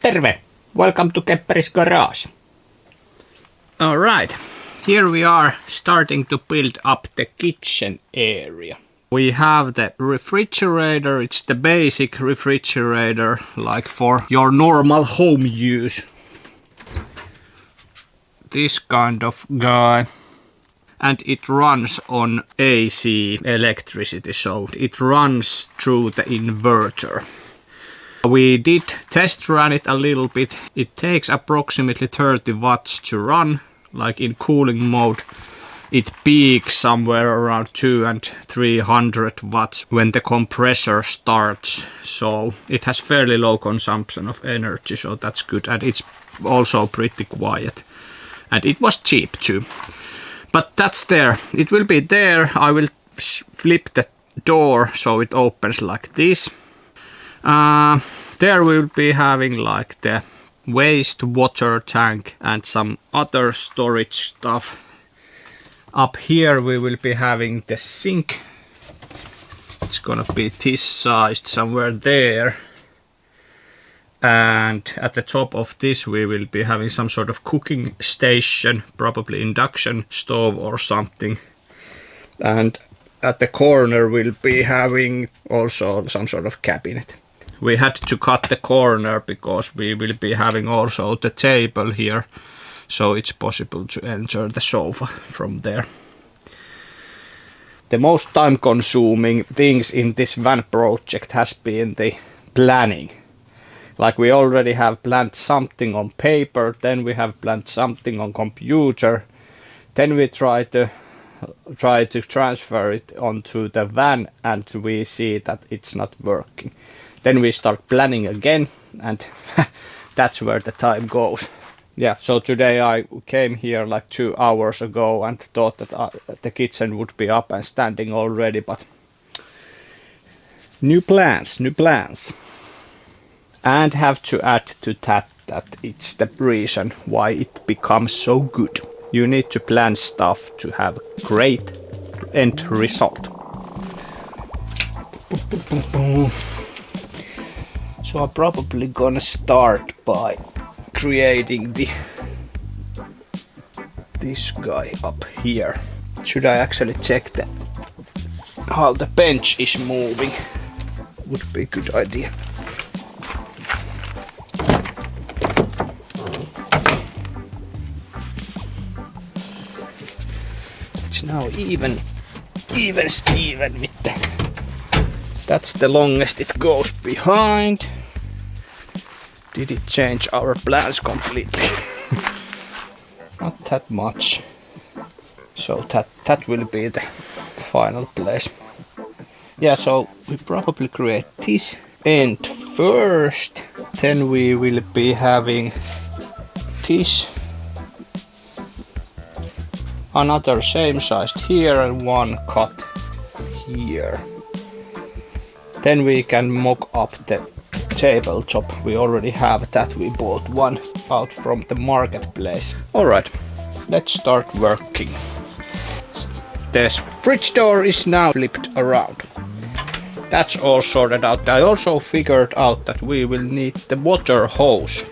Terve! Welcome to Kepperis Garage. Alright, here we are starting to build up the kitchen area. We have the refrigerator, it's the basic refrigerator, like for your normal home use. This kind of guy. And it runs on AC electricity, so it runs through the inverter. We did test run it a little bit. It takes approximately 30 watts to run, like in cooling mode. It peaks somewhere around 200 and 300 watts when the compressor starts. So it has fairly low consumption of energy, so that's good. And it's also pretty quiet. And it was cheap too. But that's there. It will be there. I will flip the door so it opens like this. There we will be having like the wastewater tank and some other storage stuff. Up here we will be having the sink. It's gonna be this sized somewhere there. And at the top of this we will be having some sort of cooking station, probably induction stove or something. And at the corner we'll be having also some sort of cabinet. We had to cut the corner because we will be having also the table here, so it's possible to enter the sofa from there. The most time consuming things in this van project has been the planning. Like we already have planned something on paper, then we have planned something on computer, then we try to transfer it onto the van and we see that it's not working. Then we start planning again and that's where the time goes. Yeah, so today I came here like 2 hours ago and thought that the kitchen would be up and standing already, but new plans. And have to add to that it's the reason why it becomes so good. You need to plan stuff to have great end result. So I'm probably gonna start by creating this guy up here. Should I actually check how the bench is moving? Would be a good idea. It's now even Steven with the... That's the longest it goes behind. Did it change our plans completely? Not that much. So that will be the final place. Yeah, so we probably create this end first. Then we will be having this. Another same sized here and one cut here. Then we can mock up the tabletop. We already have that. We bought one out from the marketplace. Alright, let's start working. The fridge door is now flipped around. That's all sorted out. I also figured out that we will need the water hose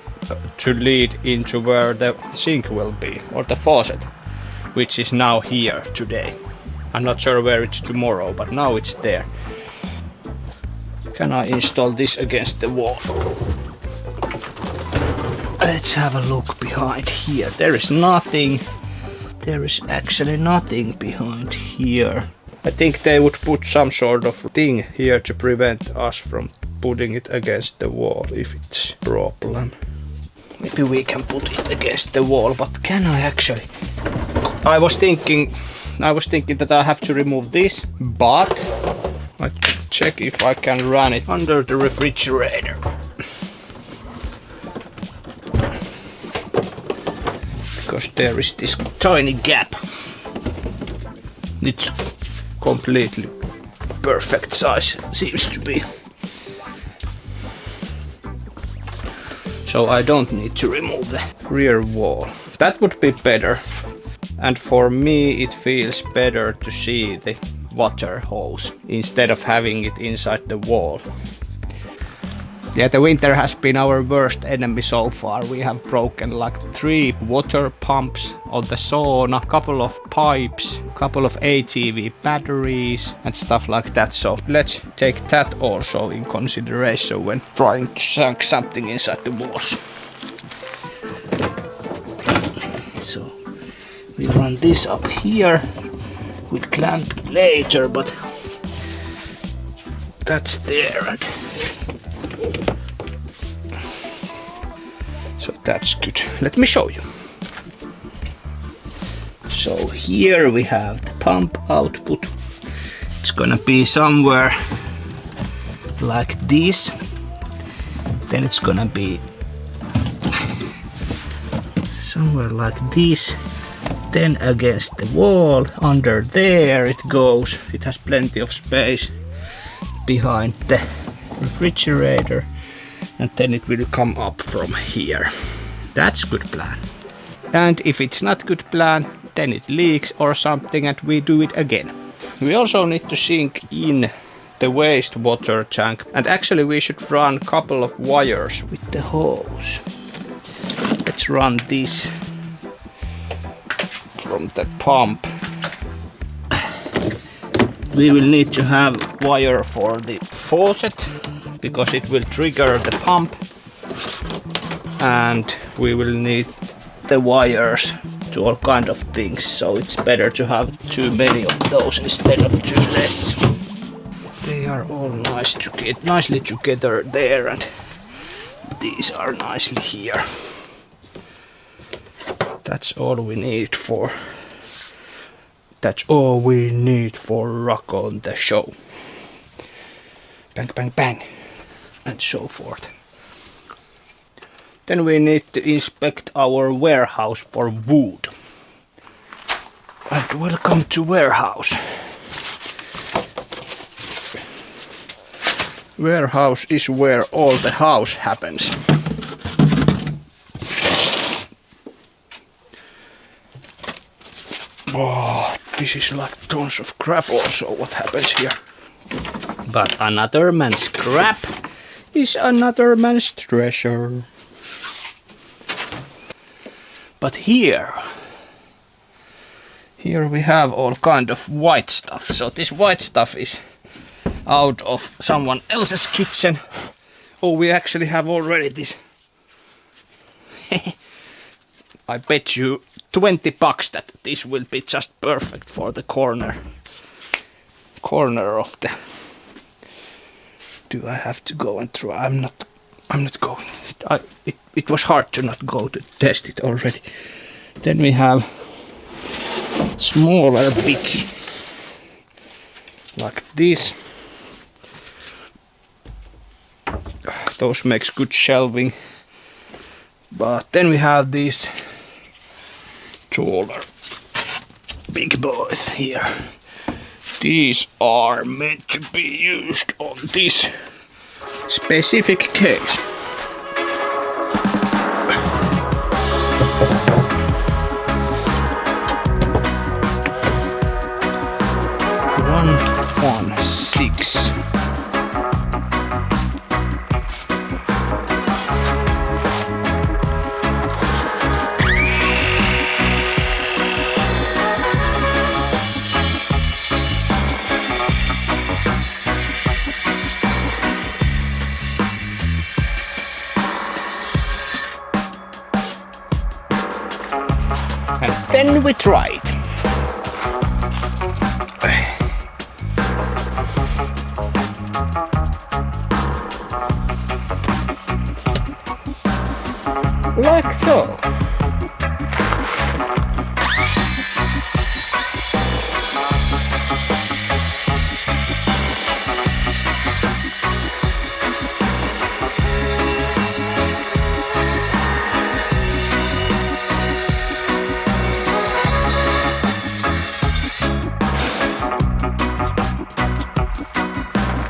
to lead into where the sink will be, or the faucet, which is now here today. I'm not sure where it's tomorrow, but now it's there. Can I install this against the wall? Let's have a look behind here. There is nothing. There is actually nothing behind here. I think they would put some sort of thing here to prevent us from putting it against the wall if it's a problem. Maybe we can put it against the wall, but can I actually? I was thinking that I have to remove this, but I check if I can run it under the refrigerator. Because there is this tiny gap. It's completely perfect size, seems to be. So I don't need to remove the rear wall. That would be better. And for me it feels better to see the water hose instead of having it inside the wall. Yeah, the winter has been our worst enemy so far. We have broken like 3 water pumps on the sauna, couple of pipes, couple of ATV batteries and stuff like that. So let's take that also in consideration when trying to sink something inside the walls. So we run this up here. We'll clamp later, but that's there. So that's good. Let me show you. So here we have the pump output. It's gonna be somewhere like this. Then it's gonna be somewhere like this. Then against the wall, under there it goes. It has plenty of space behind the refrigerator. And then it will come up from here. That's good plan. And if it's not good plan, then it leaks or something and we do it again. We also need to sink in the wastewater tank, and actually we should run a couple of wires with the hose. Let's run this from the pump. We will need to have wire for the faucet, because it will trigger the pump, and we will need the wires to all kind of things, so it's better to have too many of those instead of too less. They are all nicely together there, and these are nicely here. That's all we need for rock on the show. Bang bang bang. And so forth. Then we need to inspect our warehouse for wood. And welcome to warehouse. Warehouse is where all the house happens. Oh, this is like tons of crap also what happens here. But another man's crap is another man's treasure. But here we have all kind of white stuff. So this white stuff is out of someone else's kitchen. Oh, we actually have already this. I bet you $20 that this will be just perfect for the corner of the. Do I have to go and try? I'm not going. It was hard to not go to test it already. Then we have smaller bits like this. Those makes good shelving. But then we have these taller big boys here. These are meant to be used on this specific case. One, 6. And then we try it. Like so.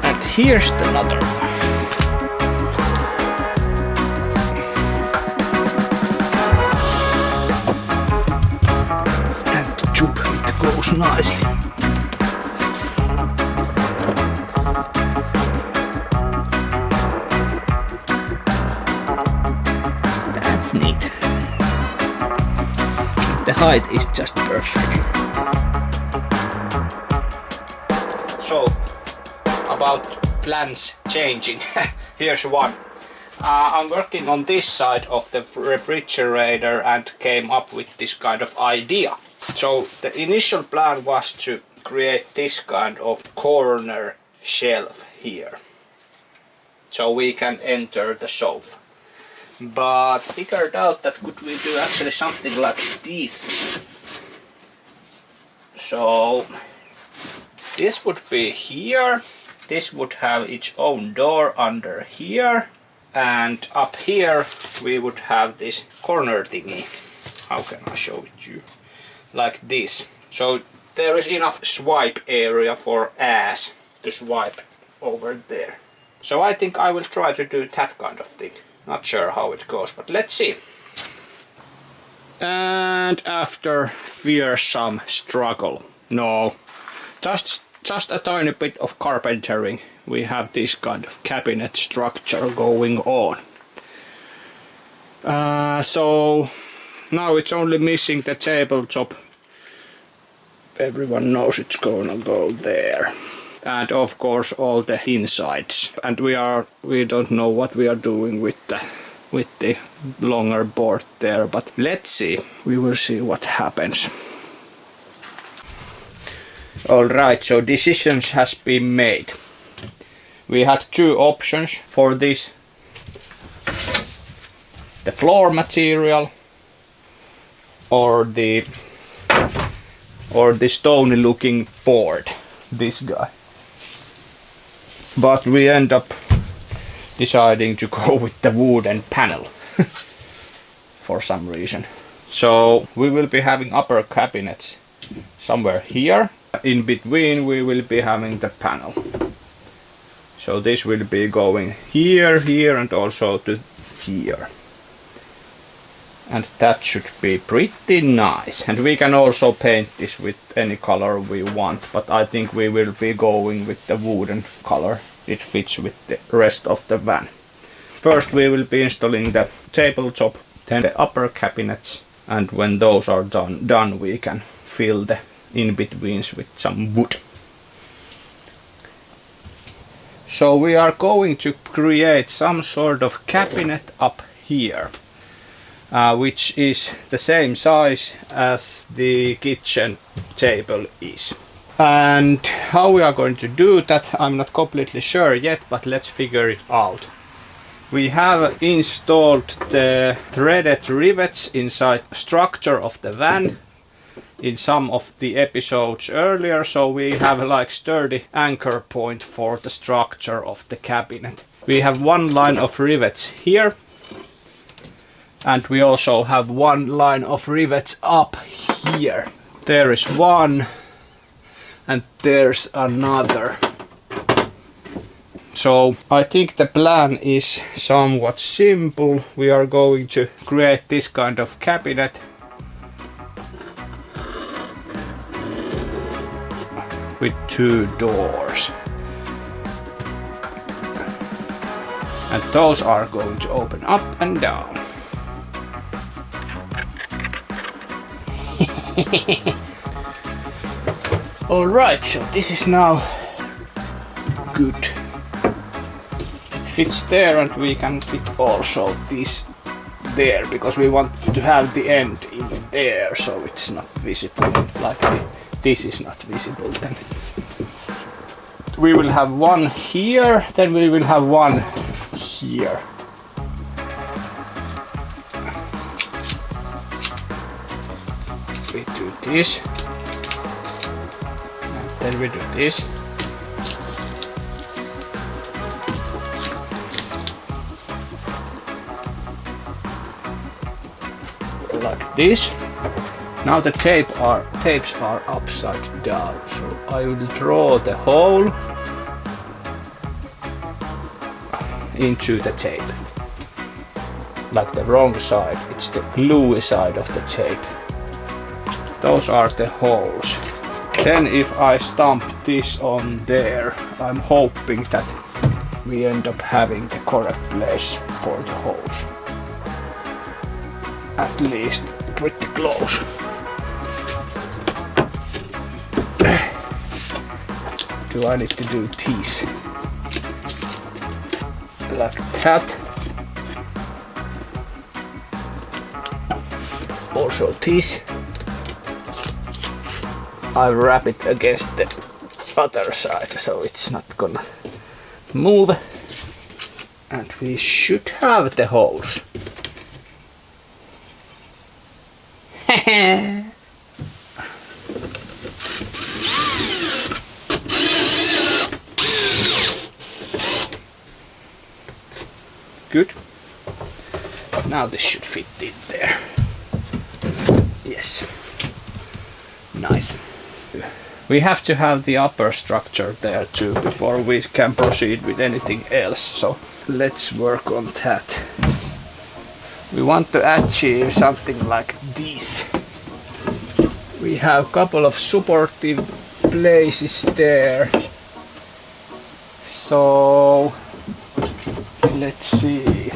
And here's another one. Goes nicely. height is just perfect. So, about plans changing. Here's one. I'm working on this side of the refrigerator and came up with this kind of idea. So the initial plan was to create this kind of corner shelf here, so we can enter the sofa. But figured out that could we do actually something like this. So this would be here, this would have its own door under here, and up here we would have this corner thingy. How can I show it to you? Like this. So there is enough swipe area for ass to swipe over there. So I think I will try to do that kind of thing. Not sure how it goes, but let's see. And after fearsome struggle, no, just a tiny bit of carpentering, we have this kind of cabinet structure going on. So now it's only missing the tabletop. Everyone knows it's gonna go there. And of course all the insides. And we don't know what we are doing with the longer board there, but let's see. We will see what happens. Alright, so decisions has been made. We had two options for this. The floor material or the stony looking board, this guy. But we end up deciding to go with the wooden panel for some reason. So we will be having upper cabinets somewhere here. In between we will be having the panel. So this will be going here, here and also to here. And that should be pretty nice. And we can also paint this with any color we want, but I think we will be going with the wooden color. It fits with the rest of the van. First we will be installing the tabletop, then the upper cabinets, and when those are done we can fill the in-betweens with some wood. So we are going to create some sort of cabinet up here. Which is the same size as the kitchen table is. And how we are going to do that, I'm not completely sure yet, but let's figure it out. We have installed the threaded rivets inside the structure of the van in some of the episodes earlier, so we have like sturdy anchor point for the structure of the cabinet. We have one line of rivets here. And we also have one line of rivets up here. There is one and there's another. So I think the plan is somewhat simple. We are going to create this kind of cabinet. With two doors. And those are going to open up and down. Alright, so this is now good. It fits there and we can fit also this there because we want to have the end in there so it's not visible like this is not visible then. We will have one here, then we will have one here. We do this, and then we do this. Like this. Now the tapes are upside down, so I will draw the hole into the tape. Like the wrong side, it's the gluey side of the tape. Those are the holes. Then if I stamp this on there, I'm hoping that we end up having the correct place for the holes. At least pretty close. do I need to do this? Like that. Also this. I wrap it against the other side so it's not gonna move. And we should have the holes. Good. Now this should fit in there. Yes. Nice. We have to have the upper structure there too before we can proceed with anything else. So let's work on that. We want to achieve something like this. We have a couple of supportive places there. So let's see.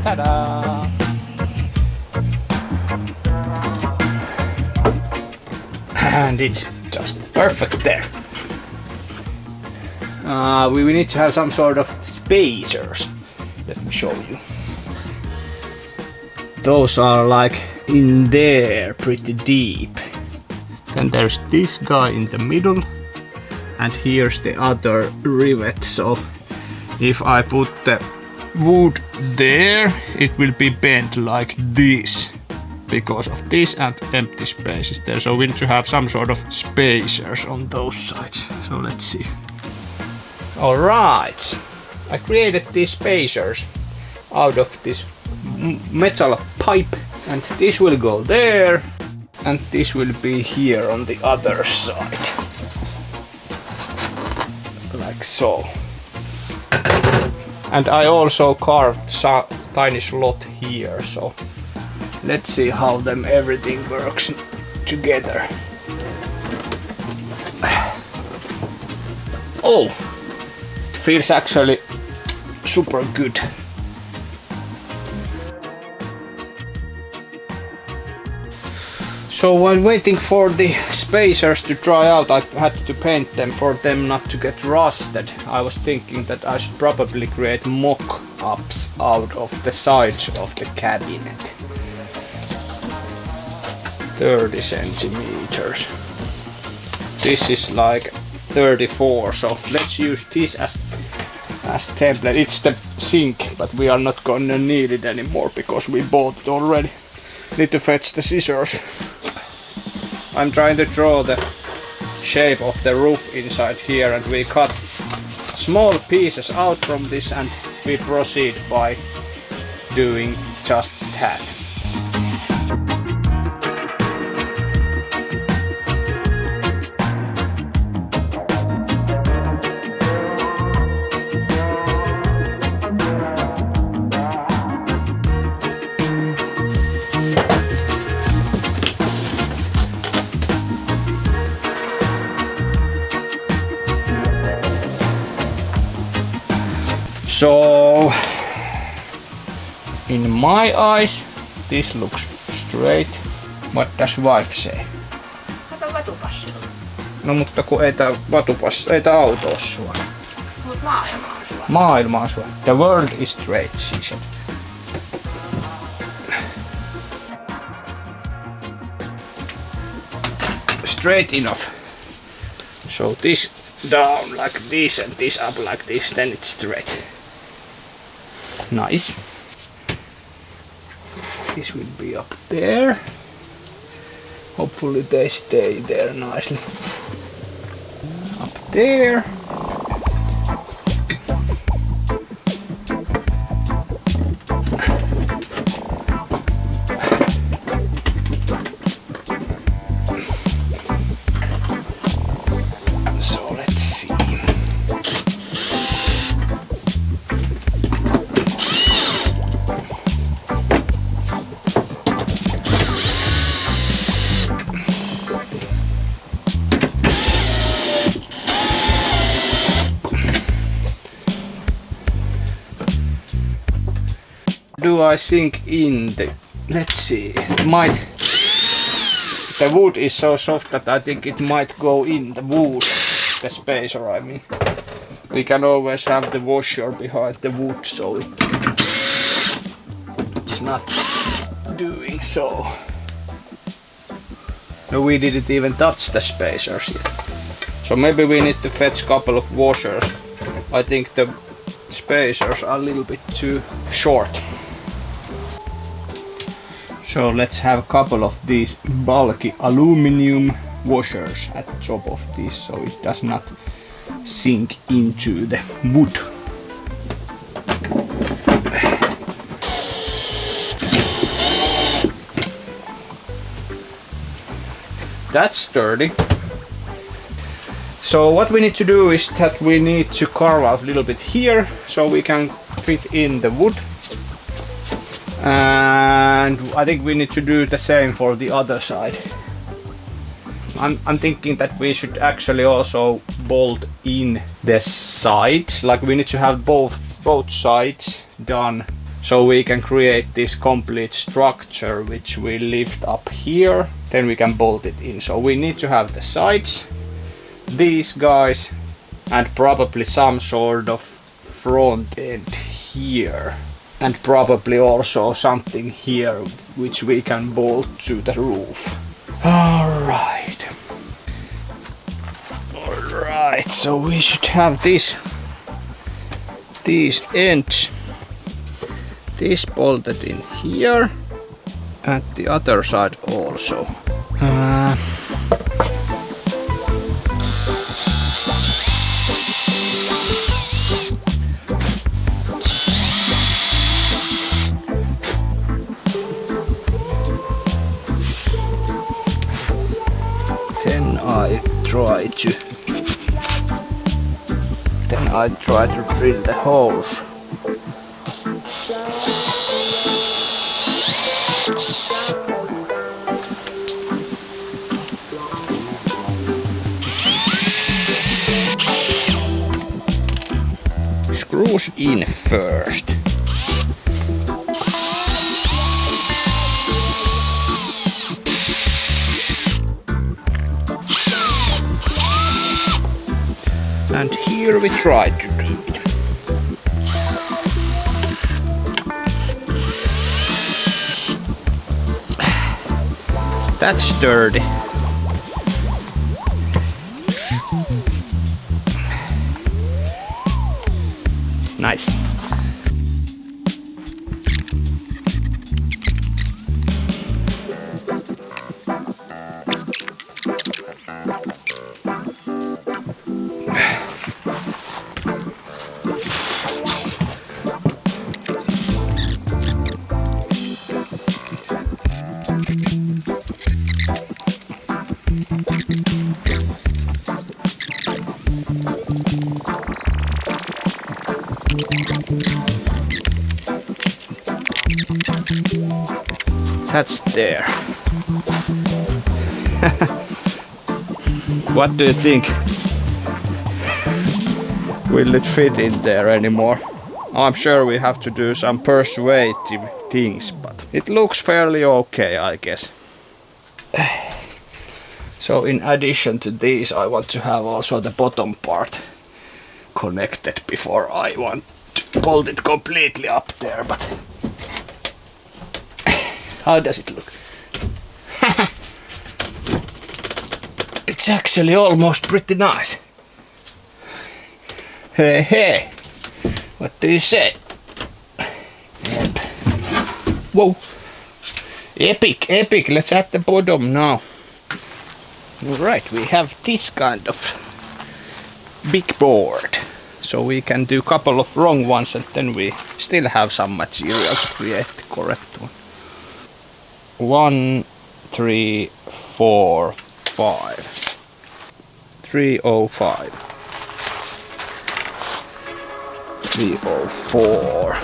Ta-da! And it's just perfect there. We need to have some sort of spacers. Let me show you. Those are like in there, pretty deep. Then there's this guy in the middle, and here's the other rivet. So if I put the wood there, it will be bent like this because of this and empty spaces there. So we need to have some sort of spacers on those sides. So let's see. Alright, I created these spacers out of this metal pipe, and this will go there and this will be here on the other side. Like so. And I also carved some tiny slot here, so let's see how everything works together. Oh, it feels actually super good. So while waiting for the spacers to dry out, I had to paint them for them not to get rusted. I was thinking that I should probably create mock-ups out of the sides of the cabinet. 30 centimeters. This is like 34, so let's use this as template. It's the sink, but we are not gonna need it anymore because we bought it already. Need to fetch the scissors. I'm trying to draw the shape of the roof inside here, and we cut small pieces out from this and we proceed by doing just that. So, in my eyes, this looks straight. What does wife say? Kato vatupassu. No mutta kun ei tää vatupassu, ei tää auto oo sua. Mut maailma on sua. Maailma on sua. The world is straight, she said. Straight enough. So this down like this and this up like this, then it's straight. Nice. This will be up there. Hopefully they stay there nicely. Up there. So let's see. do I sink in the... Let's see, it might... The wood is so soft that I think it might go in the wood. The spacer, I mean. We can always have the washer behind the wood, so it's not doing so. No, we didn't even touch the spacers yet. So maybe we need to fetch a couple of washers. I think the spacers are a little bit too short. So let's have a couple of these bulky aluminum washers at the top of this so it does not sink into the wood. That's sturdy. So what we need to do is that we need to carve out a little bit here so we can fit in the wood. And I think we need to do the same for the other side. I'm thinking that we should actually also bolt in the sides, like we need to have both sides done so we can create this complete structure which we lift up here, then we can bolt it in. So we need to have the sides, these guys, and probably some sort of front end here, and probably also something here which we can bolt to the roof. Alright, so we should have these ends, this bolted in here, and the other side also. Then I try to drill the holes. Screws in first. And here we try to do it. That's sturdy. Nice. That's there. What do you think? Will it fit in there anymore? I'm sure we have to do some persuasive things, but it looks fairly okay, I guess. So in addition to these, I want to have also the bottom part connected before I want to bolt it completely up there, but how does it look? It's actually almost pretty nice. Hey, what do you say? Yep. Whoa. Epic, let's add the bottom now. Alright, we have this kind of big board. So we can do a couple of wrong ones and then we still have some material to create the correct one. 1, 3, 4, 5. 305. 304.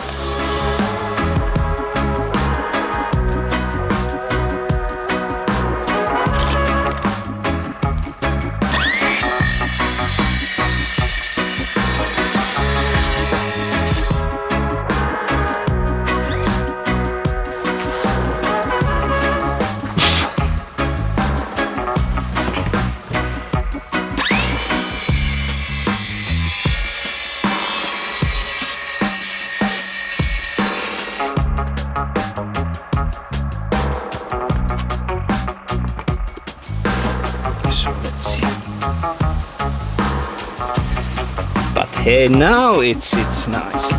Hey, now it sits nicely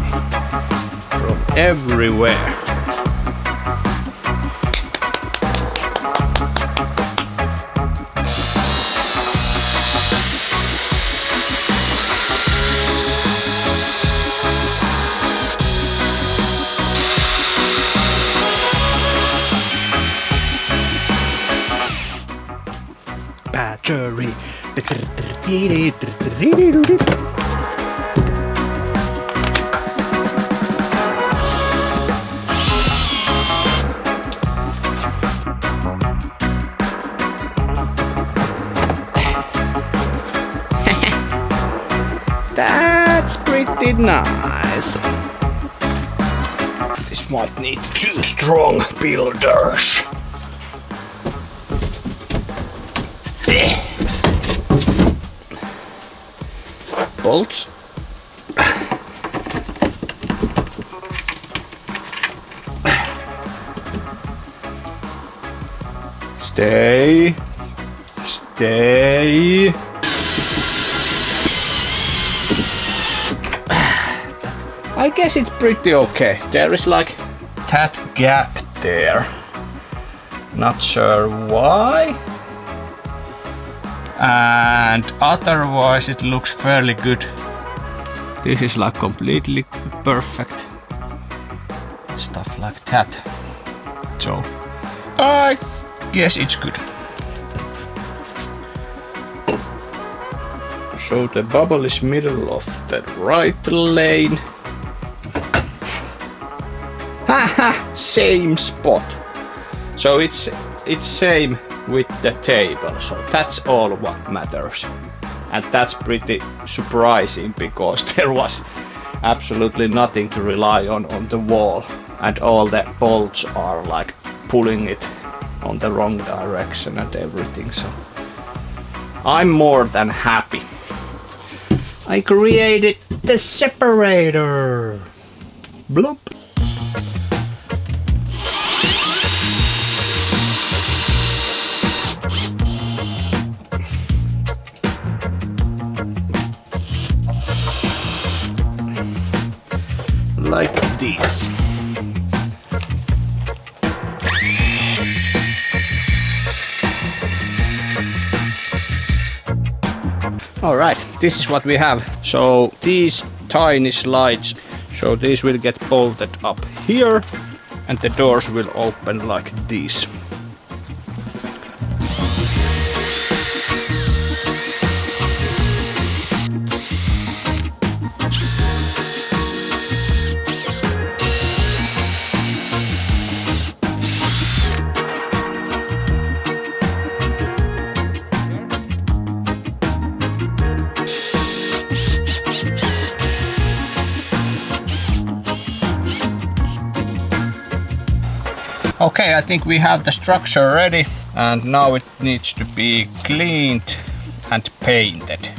from everywhere. Battery. That's pretty nice. This might need 2 strong builders. Bolts. Stay. Stay. I guess it's pretty okay. There is like that gap there. Not sure why. And otherwise it looks fairly good. This is like completely perfect. Stuff like that. So I guess it's good. So the bubble is middle of the right lane. Haha, same spot. So it's same with the table, so that's all what matters. And that's pretty surprising because there was absolutely nothing to rely on the wall, and all the bolts are like pulling it on the wrong direction and everything, so I'm more than happy. I created the separator. Blop. Like this. Alright, this is what we have. So these tiny slides, so these will get bolted up here and the doors will open like this. Okay, I think we have the structure ready and now it needs to be cleaned and painted.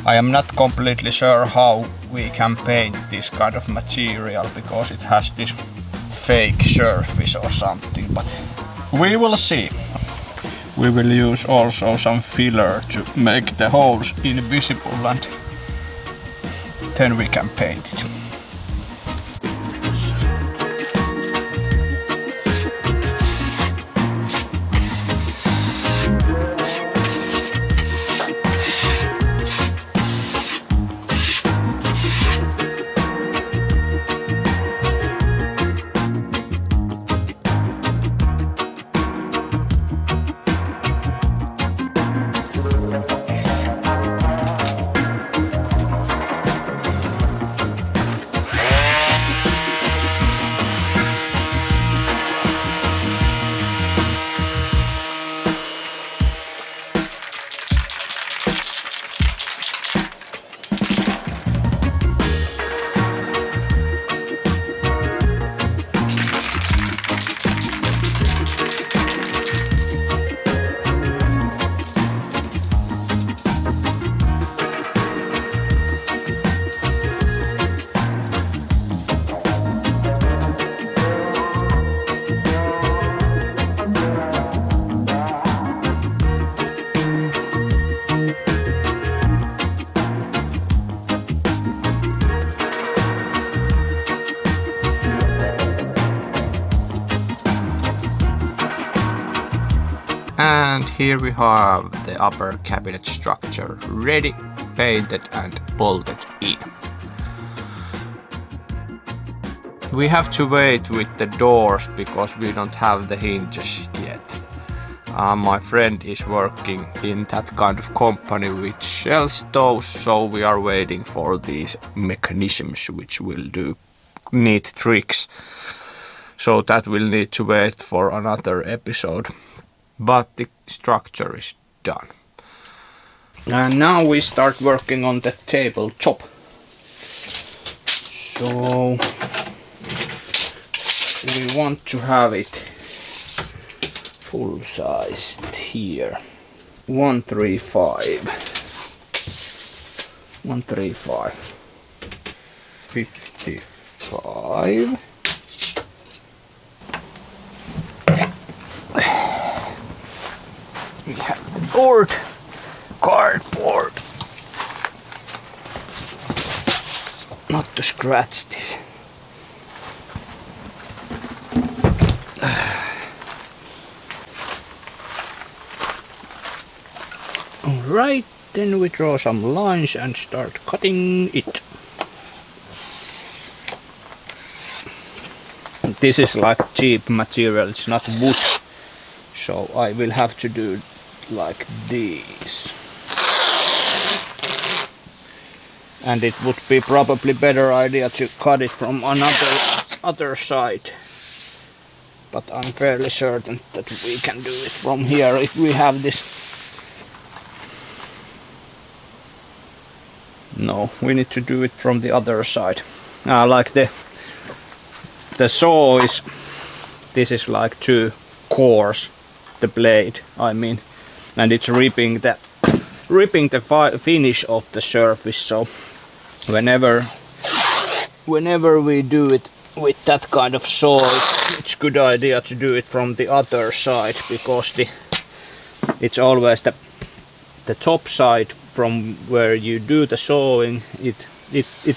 I am not completely sure how we can paint this kind of material because it has this fake surface or something, but we will see. We will use also some filler to make the holes invisible and then we can paint it. And here we have the upper cabinet structure ready, painted and bolted in. We have to wait with the doors because we don't have the hinges yet. My friend is working in that kind of company which sells those, so we are waiting for these mechanisms which will do neat tricks. So that will need to wait for another episode. But the structure is done. And now we start working on the tabletop. So we want to have it full sized here. 135. 55. We have the board, cardboard. Not to scratch this. Alright, then we draw some lines and start cutting it. This is like cheap material, it's not wood. So I will have to do like this. And it would be probably better idea to cut it from other side. But I'm fairly certain that we can do it from here if we have this. No, we need to do it from the other side. Like the saw is, this is like too coarse, the blade I mean, and it's ripping the finish of the surface. So whenever we do it with that kind of saw, it's good idea to do it from the other side, because it's always the top side from where you do the sawing, it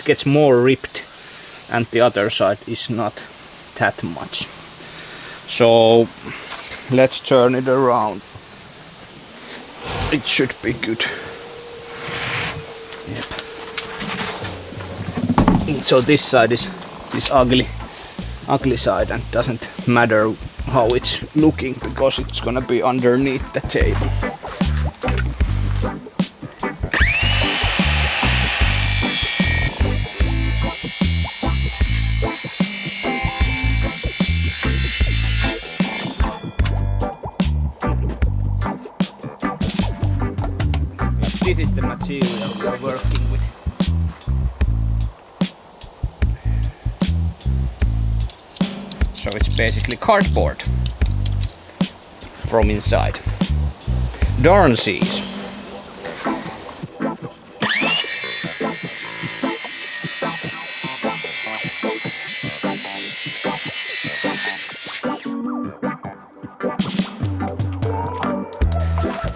gets more ripped, and the other side is not that much. So let's turn it around. It should be good. Yep. So this side is this ugly side, and doesn't matter how it's looking because it's gonna be underneath the table. This is the material we are working with. So it's basically cardboard from inside. Darn seas.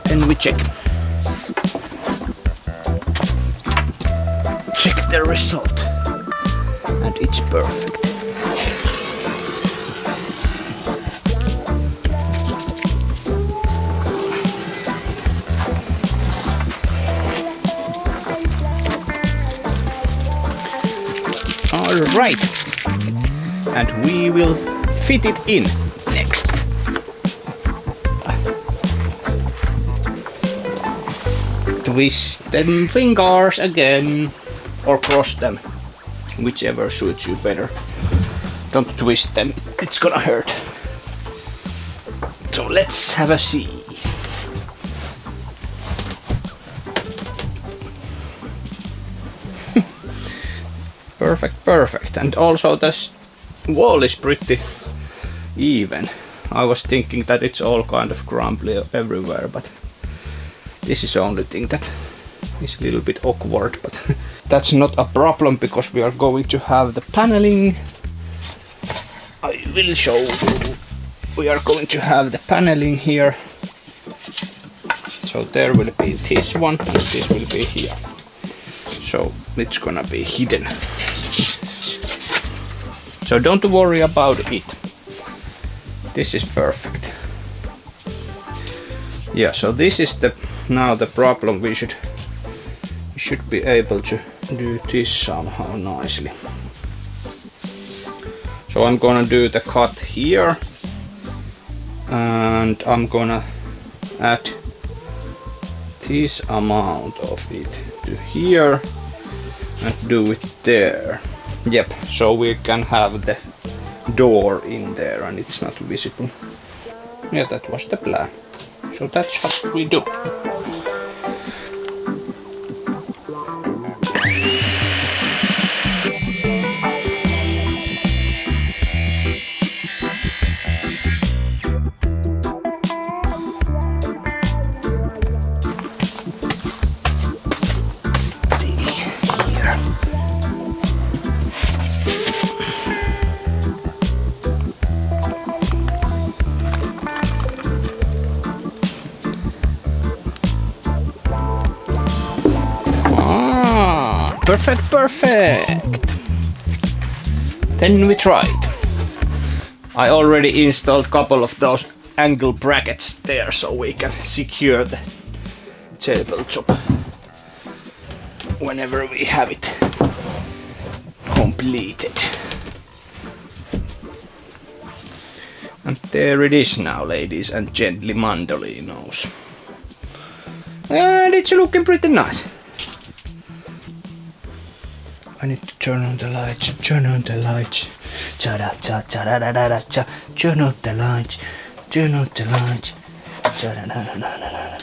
Then we check the result, and it's perfect. Alright, and we will fit it in next. Twist them fingers again, or cross them, whichever suits you better. Don't twist them, it's gonna hurt. So let's have a see. Perfect. And also this wall is pretty even. I was thinking that it's all kind of crumbly everywhere, but this is the only thing that is a little bit awkward, but that's not a problem because we are going to have the paneling. I will show you. We are going to have the paneling here. So there will be this one, and this will be here. So it's gonna be hidden. So don't worry about it. This is perfect. Yeah, so this is now the problem. We should be able to do this somehow nicely. So I'm gonna do the cut here, and I'm gonna add this amount of it to here and do it there. Yep, so we can have the door in there and it's not visible. Yeah, that was the plan. So that's what we do. Perfect. Then we try it. I already installed a couple of those angle brackets there so we can secure the tabletop whenever we have it completed. And there it is now, ladies and gentlemandolinos. And it's looking pretty nice. I need to turn on the lights, turn on the lights. Cha-da-cha, cha-da-da-da-cha, turn on the lights, turn on the lights. Cha-da-da-da-da-da.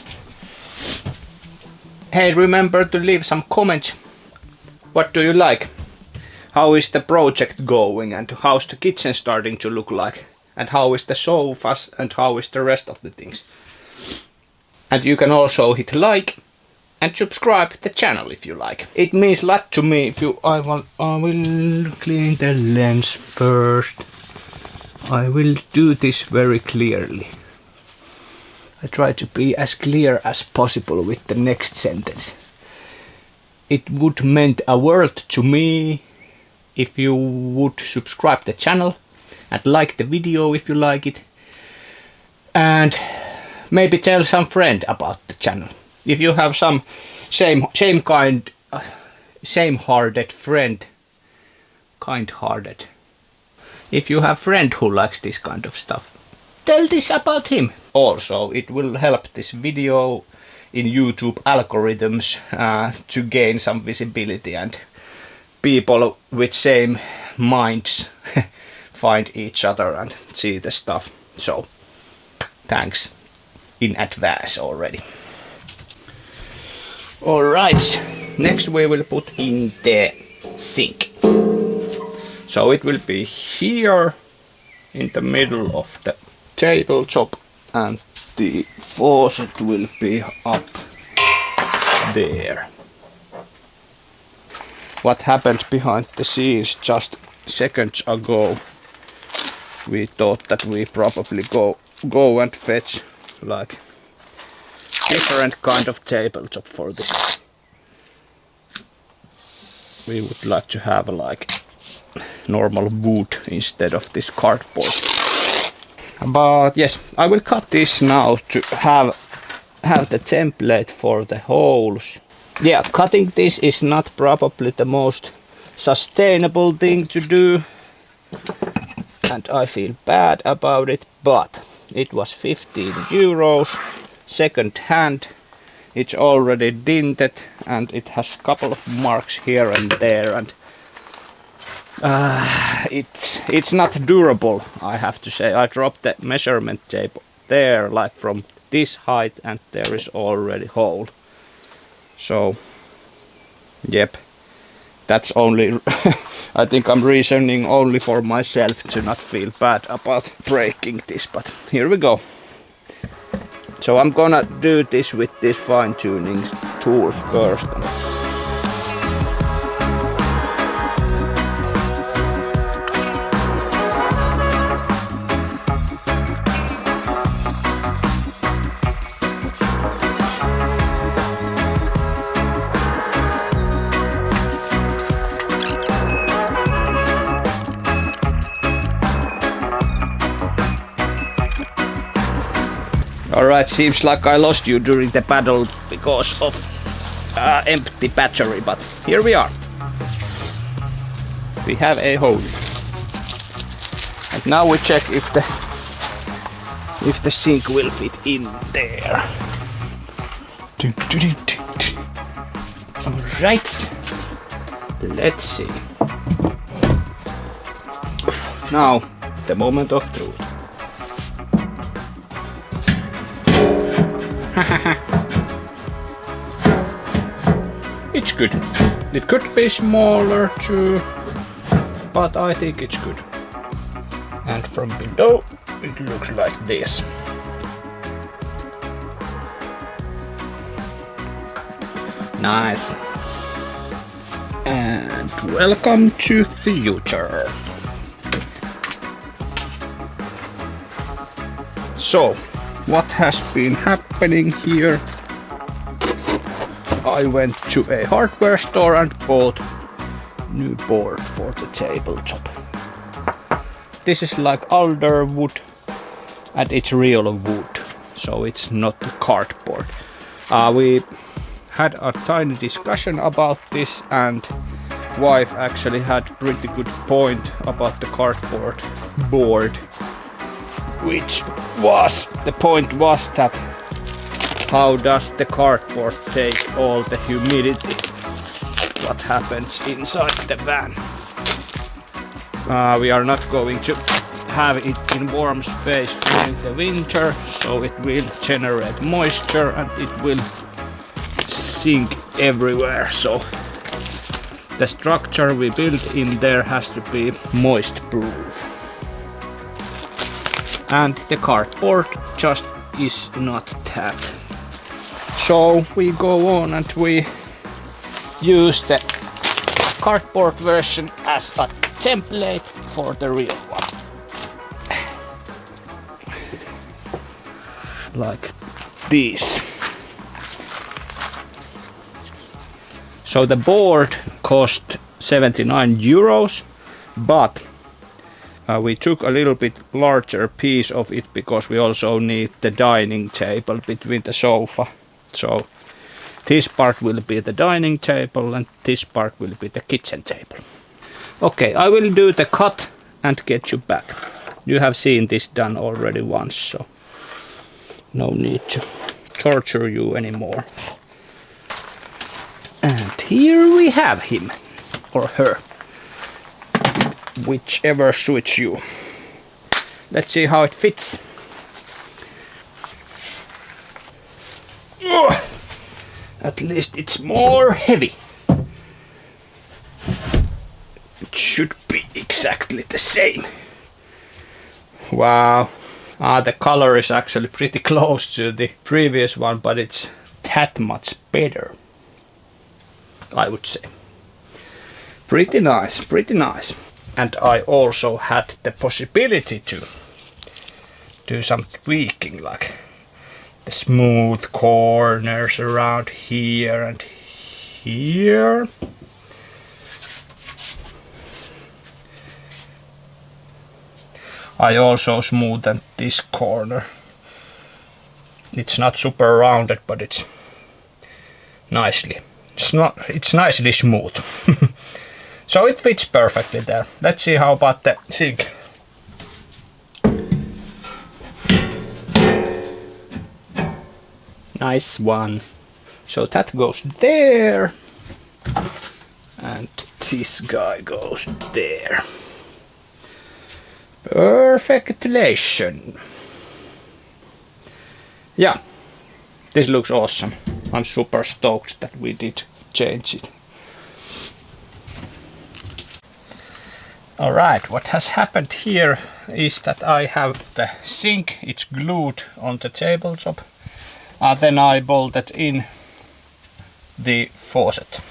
Hey, remember to leave some comments. What do you like? How is the project going and how's the kitchen starting to look like? And how is the sofas and how is the rest of the things? And you can also hit like and subscribe the channel if you like. It means a lot to me if you... I will clean the lens first. I will do this very clearly. I try to be as clear as possible with the next sentence. It would mean a world to me if you would subscribe the channel and like the video if you like it. And maybe tell some friend about the channel. If you have some same-hearted friend, kind-hearted. If you have friend who likes this kind of stuff, tell this about him. Also, it will help this video in YouTube algorithms to gain some visibility and people with same minds find each other and see the stuff. So, thanks in advance already. Alright, next we will put in the sink. So it will be here in the middle of the tabletop and the faucet will be up there. What happened behind the scenes just seconds ago, we thought that we probably go and fetch like different kind of tabletop for this. We would like to have like normal wood instead of this cardboard. But yes, I will cut this now to have the template for the holes. Yeah, cutting this is not probably the most sustainable thing to do. And I feel bad about it, but it was 15 euros. Second hand, it's already dinted and it has a couple of marks here and there and it's not durable, I have to say. I dropped the measurement tape there like from this height and there is already hole. So yep, that's only I think I'm reasoning only for myself to not feel bad about breaking this, but here we go. So I'm gonna do this with these fine-tuning tools first. Alright, seems like I lost you during the battle because of empty battery, but here we are. We have a hole. And now we check if the sink will fit in there. Alright. Let's see. Now, the moment of truth. It's good. It could be smaller too, but I think it's good. And from below, it looks like this. Nice. And welcome to future. So, what has been happening here? I went to a hardware store and bought new board for the tabletop. This is like alder wood and it's real wood, so it's not cardboard. We had a tiny discussion about this and wife actually had pretty good point about the cardboard board, which was, the point was that how does the cardboard take all the humidity what happens inside the van. We are not going to have it in warm space during the winter, so it will generate moisture and it will sink everywhere, so the structure we build in there has to be moist proof. And the cardboard just is not that. So we go on and we use the cardboard version as a template for the real one. Like this. So the board cost 79 euros, but we took a little bit larger piece of it because we also need the dining table between the sofa. So this part will be the dining table and this part will be the kitchen table. Okay, I will do the cut and get you back. You have seen this done already once, so no need to torture you anymore. And here we have him, or her, whichever suits you. Let's see how it fits. Ugh. At least it's more heavy. It should be exactly the same. Wow. The color is actually pretty close to the previous one, but it's that much better, I would say. Pretty nice, pretty nice. And I also had the possibility to do some tweaking, like the smooth corners around here and here. I also smoothened this corner. It's not super rounded, but it's nicely. It's nicely smooth. So it fits perfectly there. Let's see how about the sink. Nice one. So that goes there. And this guy goes there. Perfectulation. Yeah, this looks awesome. I'm super stoked that we did change it. Alright, what has happened here is that I have the sink, it's glued on the tabletop. Then I bolted in the faucet.